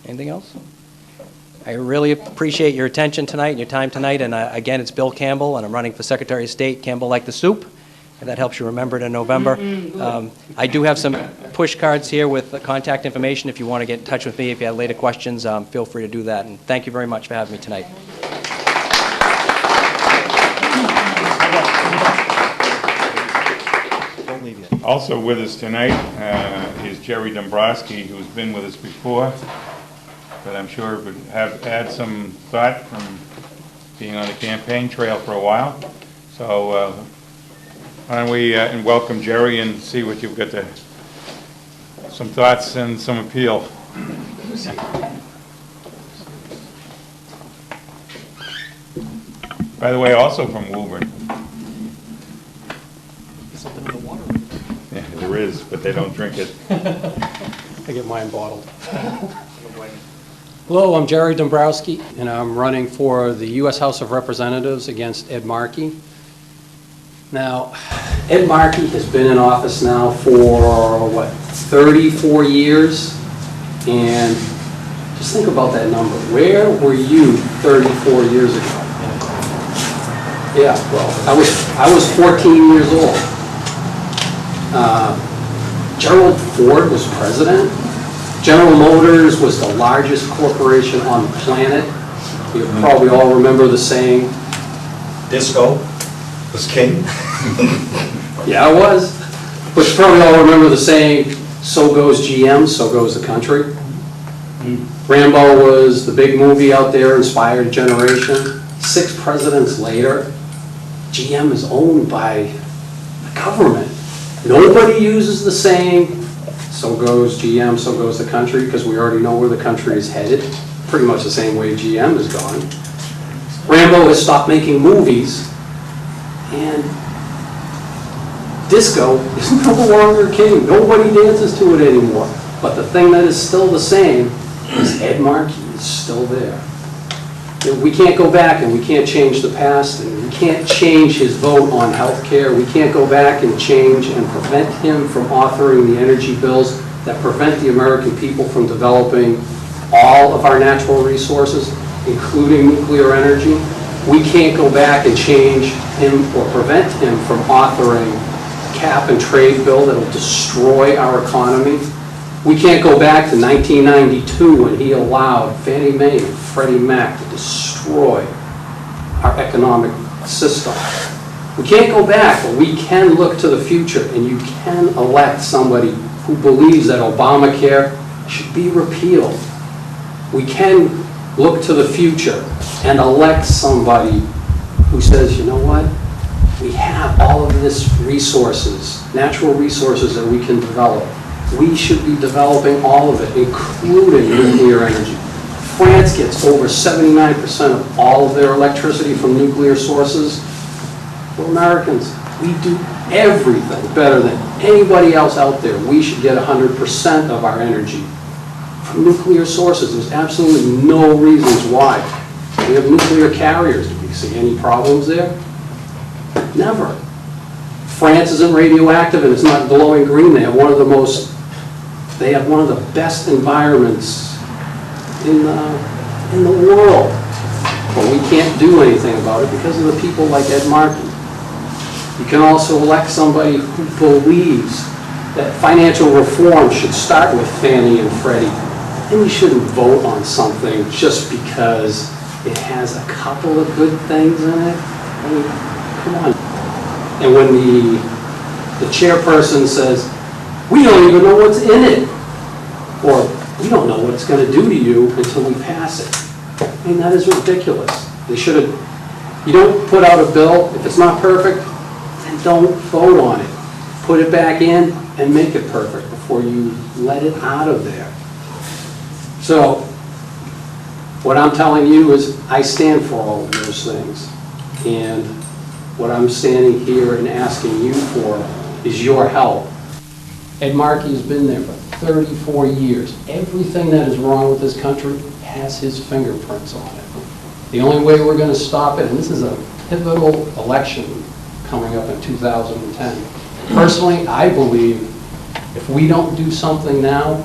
Anything else? I really appreciate your attention tonight and your time tonight. And again, it's Bill Campbell, and I'm running for Secretary of State. Campbell like the soup, and that helps you remember it in November. I do have some push cards here with the contact information. If you want to get in touch with me, if you have later questions, feel free to do that. And thank you very much for having me tonight. Also with us tonight is Gerry Dembrowski, who's been with us before, but I'm sure would have had some thought from being on the campaign trail for a while. So why don't we and welcome Gerry and see what you've got to, some thoughts and some appeal. By the way, also from Woburn. Something in the water. Yeah, there is, but they don't drink it. I get mine bottled. Hello, I'm Gerry Dembrowski, and I'm running for the U.S. House of Representatives against Ed Markey. Now, Ed Markey has been in office now for, 34 years? And just think about that number. Where were you 34 years ago? Yeah, well, I was 14 years old. Gerald Ford was president. General Motors was the largest corporation on the planet. You probably all remember the saying. Disco was king. Yeah, it was. But you probably all remember the saying, so goes GM, so goes the country. Rambo was the big movie out there, inspired a generation. 6 presidents later, GM is owned by the government. Nobody uses the saying, so goes GM, so goes the country, because we already know where the country is headed. Pretty much the same way GM is gone. Rambo has stopped making movies, and disco is no longer king. Nobody dances to it anymore. But the thing that is still the same is Ed Markey is still there. We can't go back and we can't change the past, and we can't change his vote on health care. We can't go back and change and prevent him from authoring the energy bills that prevent the American people from developing all of our natural resources, including nuclear energy. We can't go back and change him or prevent him from authoring a cap and trade bill that will destroy our economy. We can't go back to 1992 when he allowed Fannie Mae and Freddie Mac to destroy our economic system. We can't go back, but we can look to the future, and you can elect somebody who believes that Obamacare should be repealed. We can look to the future and elect somebody who says, you know what? We have all of this resources, natural resources that we can develop. We should be developing all of it, including nuclear energy. France gets over 79% of all of their electricity from nuclear sources. We're Americans. We do everything better than anybody else out there. We should get 100% of our energy from nuclear sources. There's absolutely no reasons why. We have nuclear carriers. Do we see any problems there? Never. France isn't radioactive and it's not glowing green. They have one of the best environments in the world. But we can't do anything about it because of the people like Ed Markey. You can also elect somebody who believes that financial reform should start with Fannie and Freddie. And you shouldn't vote on something just because it has a couple of good things in it. I mean, come on. And when the chairperson says, we don't even know what's in it, or we don't know what it's going to do to you until we pass it. I mean, that is ridiculous. They should have, you don't put out a bill, if it's not perfect, then don't vote on it. Put it back in and make it perfect before you let it out of there. So, what I'm telling you is I stand for all of those things. And what I'm standing here and asking you for is your help. Ed Markey has been there for 34 years. Everything that is wrong with this country has his fingerprints on it. The only way we're going to stop it, and this is a pivotal election coming up in 2010. Personally, I believe if we don't do something now,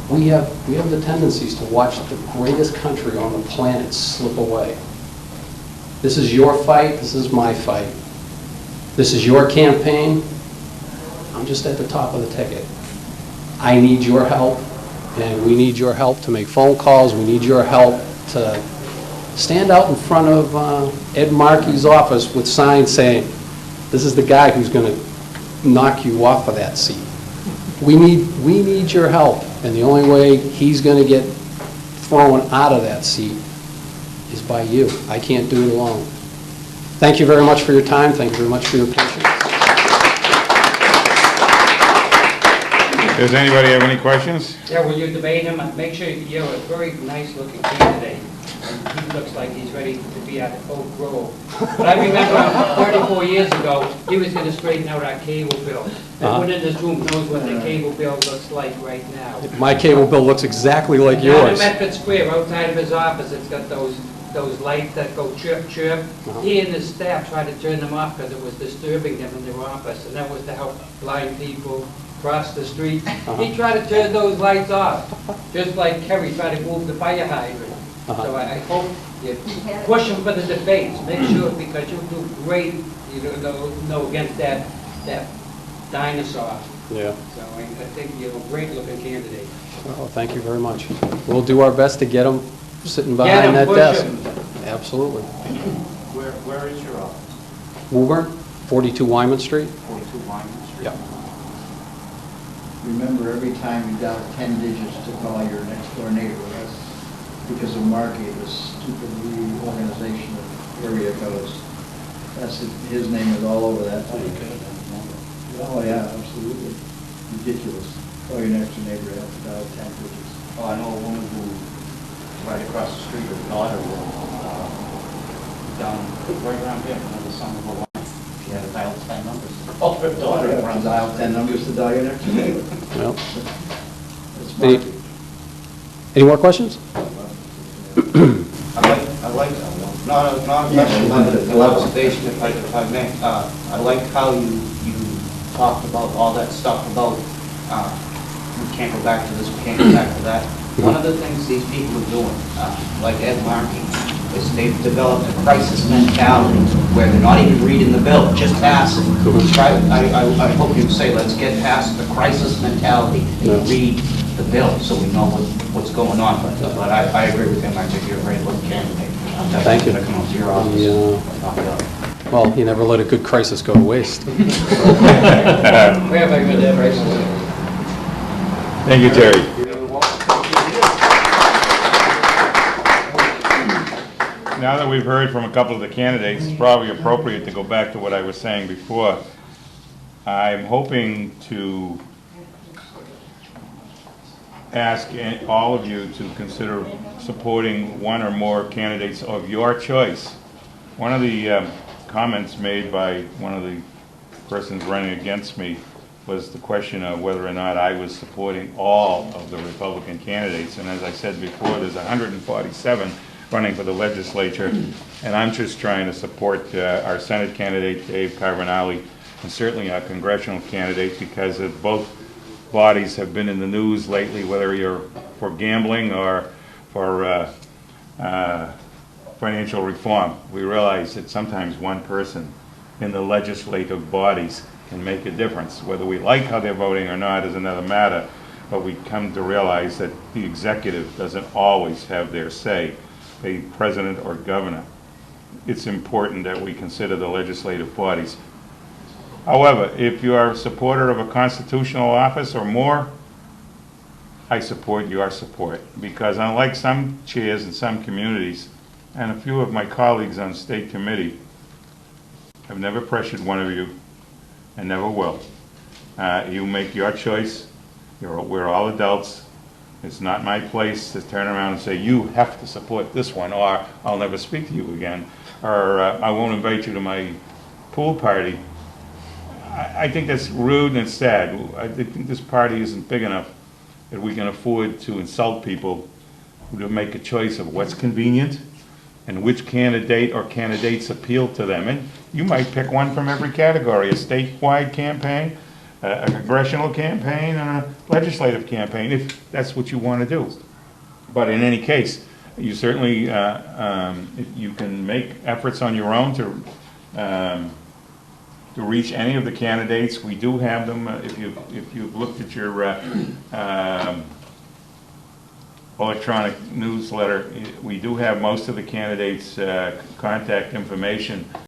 We have the tendencies to watch the greatest country on the planet slip away. This is your fight, this is my fight. This is your campaign. I'm just at the top of the ticket. I need your help, and we need your help to make phone calls. We need your help to stand out in front of Ed Markey's office with signs saying, this is the guy who's going to knock you off of that seat. We need your help, and the only way he's going to get thrown out of that seat is by you. I can't do it alone. Thank you very much for your time. Thank you very much for your patience. Does anybody have any questions? Yeah, when you debate him, make sure you're a very nice-looking candidate. And he looks like he's ready to be at Oak Grove. But I remember 34 years ago, he was going to straighten out our cable bill. Everyone in this room knows what the cable bill looks like right now. My cable bill looks exactly like Down in yours. Medford Square, outside of his office, it's got those lights that go chirp, chirp. He and his staff tried to turn them off because it was disturbing them in their office, and that was to help blind people cross the street. He tried to turn those lights off, just like Gerry tried to move the fire hydrant. So I hope you push him for the debates. Make sure, because you'll do great, against that dinosaur. Yeah. So I think you're a great-looking candidate. Well, thank you very much. We'll do our best to get him sitting Get behind him, that push desk. him. Absolutely. Where is your office? Woburn, 42 Wyman Street. 42 Wyman Street? Yeah. Remember, every time you dial 10 digits to call your next door neighbor, that's because of Markey, this stupid reorganization of area codes. That's his name is all over that. Oh, yeah, absolutely. Ridiculous. Call your next door neighbor, you have to dial 10 digits. Oh, I know a woman who, right across the street, her daughter down right around here, another son of a wife. She had to dial 10 numbers. Oh, her daughter. You have to dial 10 numbers to dial your next door neighbor. Well, It's any, Markey. any more questions? I like, not a question, but an observation, if I may. I like how you talked about all that stuff about, we can't go back to this, we can't go back to that. One of the things these people are doing, like Ed Markey, is they've developed a crisis mentality where they're not even reading the bill, just passing. I hope you say, let's get past the crisis mentality and read the bill so we know what's going on. But I agree with him. I think you're a great looking candidate. Thank you. I'm come up to your office. Yeah. Well, you never let a good crisis go to waste. Where have I read that right? Thank you, Gerry. Now that we've heard from a couple of the candidates, it's probably appropriate to go back to what I was saying before. I'm hoping to ask all of you to consider supporting one or more candidates of your choice. One of the comments made by one of the persons running against me was the question of whether or not I was supporting all of the Republican candidates. And as I said before, there's 147 running for the legislature, and I'm just trying to support our Senate candidate, Dave Carbonali, and certainly our congressional candidate, because of both bodies have been in the news lately, whether you're for gambling or for financial reform. We realize that sometimes one person in the legislative bodies can make a difference. Whether we like how they're voting or not is another matter, but we come to realize that the executive doesn't always have their say, a president or governor. It's important that we consider the legislative bodies. However, if you are a supporter of a constitutional office or more, I support your support, because unlike some chairs in some communities, and a few of my colleagues on state committee, I've never pressured one of you, and never will. You make your choice. We're all adults. It's not my place to turn around and say, you have to support this one, or I'll never speak to you again, or I won't invite you to my pool party. I think that's rude and it's sad. I think this party isn't big enough that we can afford to insult people to make a choice of what's convenient and which candidate or candidates appeal to them. And you might pick one from every category, a statewide campaign, a congressional campaign and a legislative campaign, if that's what you want to do. But in any case, you certainly, if you can make efforts on your own to reach any of the candidates. We do have them. If you've looked at your electronic newsletter, we do have most of the candidates' contact information